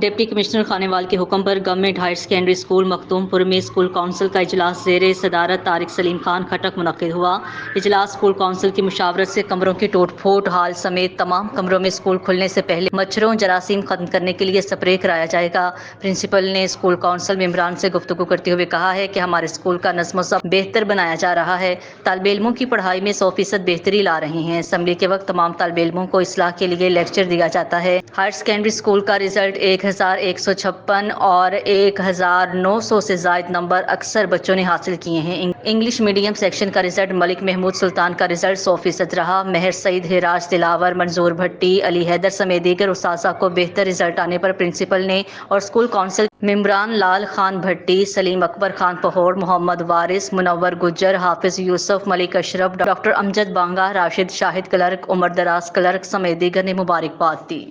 Deputy commissioner Khanewal کے حکم پر government higher secondary school مختوم میں اسکول کونسل کا اجلاس زیر صدارت طارق سلیم خان کھٹک منعقد ہوا۔ اجلاس اسکول کونسل کی مشاورت سے کمروں کی ٹوٹ پھوٹ ہال سمیت تمام کمروں میں اسکول کھلنے سے پہلے مچھروں جراثیم ختم کرنے کے لیے اسپرے کرایا جائے گا۔ پرنسپل نے اسکول کونسل ممبران سے گفتگو کرتے ہوئے کہا ہے کہ ہمارے اسکول کا نظم و ضبط بہتر بنایا جا رہا ہے، طالب علموں کی پڑھائی میں 100% بہتری لا رہے ہیں۔ اسمبلی کے وقت تمام طالب علموں کو اصلاح کے لیے لیکچر دیا جاتا ہے۔ ہائر سیکنڈری اسکول کا رزلٹ 1156 اور 1900 سے زائد نمبر اکثر بچوں نے حاصل کیے ہیں۔ انگلش میڈیم سیکشن کا رزلٹ ملک محمود سلطان کا رزلٹ 100% رہا۔ مہر سعید، ہراج دلاور، منظور بھٹی، علی حیدر سمیت دیگر اساتذہ کو بہتر رزلٹ آنے پر پرنسپل نے اور اسکول کونسل ممبران لال خان بھٹی، سلیم اکبر خان پہوڑ، محمد وارث، منور گجر، حافظ یوسف، ملک اشرف، ڈاکٹر امجد بانگا، راشد شاہد کلرک، عمر دراز کلرک سمیت دیگر نے مبارکباد دی۔